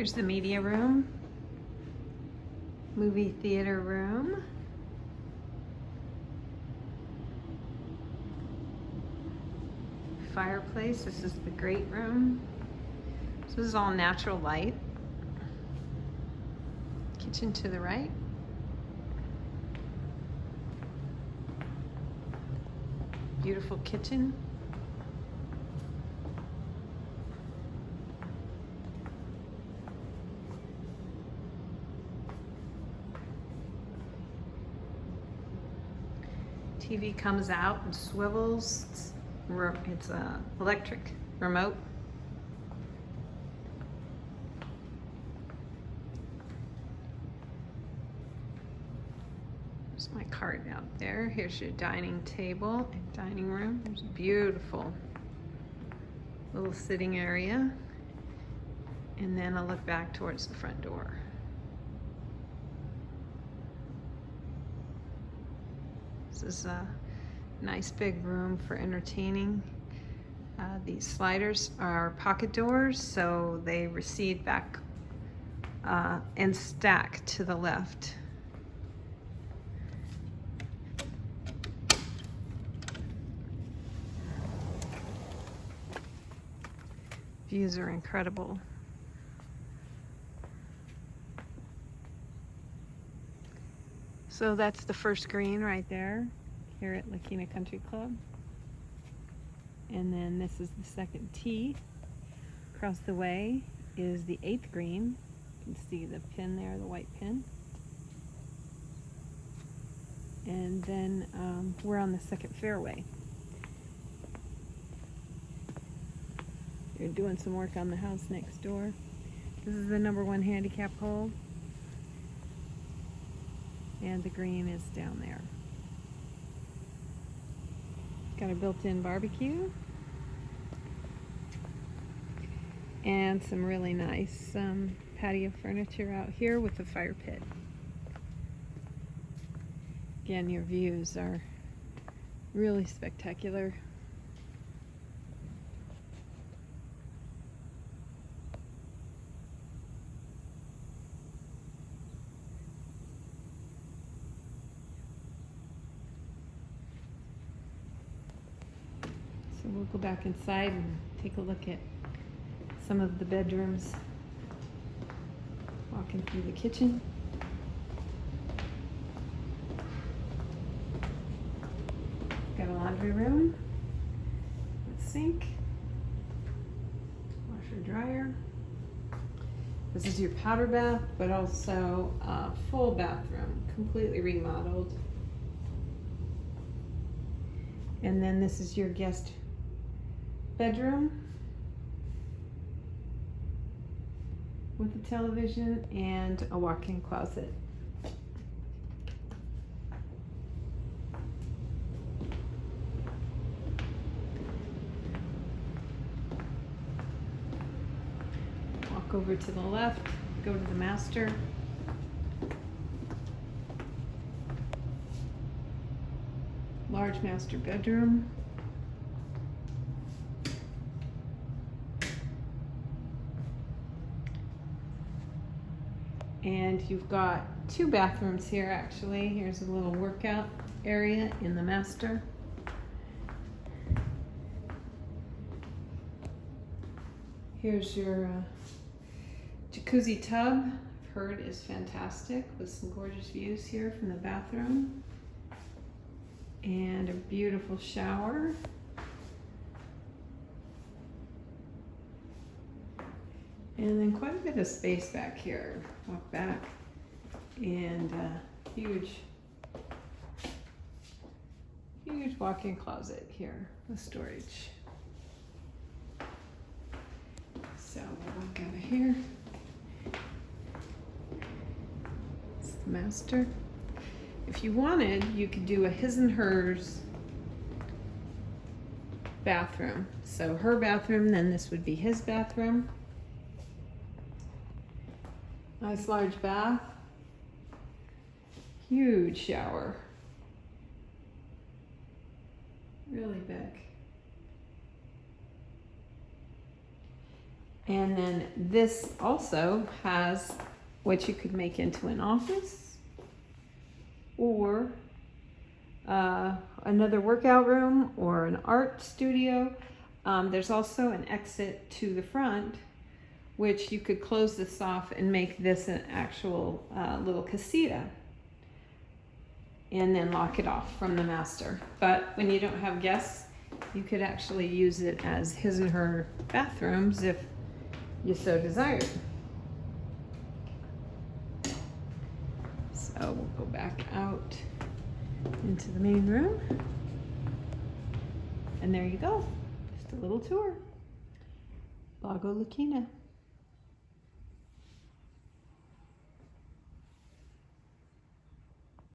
Here's the media room, movie theater room. Fireplace, this is the great room. So this is all natural light. Kitchen to the right. Beautiful kitchen. TV comes out and swivels. It's a electric remote. There's my cart out there. Here's your dining table and dining room. There's a beautiful little sitting area. And then I'll look back towards the front door. This is a nice big room for entertaining. These sliders are pocket doors, so they recede back and stack to the left. Views are incredible. So that's the first green right there here at La Quinta Country Club. And then this is the second tee. Across the way is the 8th green. You can see the pin there, the white pin. And then we're on the second fairway. They're doing some work on the house next door. This is the #1 handicap hole. And the green is down there. Got a built-in barbecue. And some really nice patio furniture out here with a fire pit. Again, your views are really spectacular. So we'll go back inside and take a look at some of the bedrooms. Walking through the kitchen. Got a laundry room with sink, washer dryer. This is your powder bath, but also a full bathroom, completely remodeled. And then this is your guest bedroom with a television and a walk-in closet. Walk over to the left, go to the master. Large master bedroom. And you've got 2 bathrooms here actually. Here's a little workout area in the master. Here's your jacuzzi tub. I've heard is fantastic with some gorgeous views here from the bathroom. And a beautiful shower. And then quite a bit of space back here. Walk back. And huge walk-in closet here with storage. So we'll walk out of here. It's the master. If you wanted, you could do a his and hers bathroom. So her bathroom, then this would be his bathroom. Nice large bath. Huge shower. Really big. And then this also has what you could make into an office or another workout room or an art studio. There's also an exit to the front, which you could close this off and make this an actual little casita and then lock it off from the master. But when you don't have guests, you could actually use it as his and her bathrooms if you so desired. So we'll go back out into the main room. And there you go. Just a little tour. Lago La Quinta.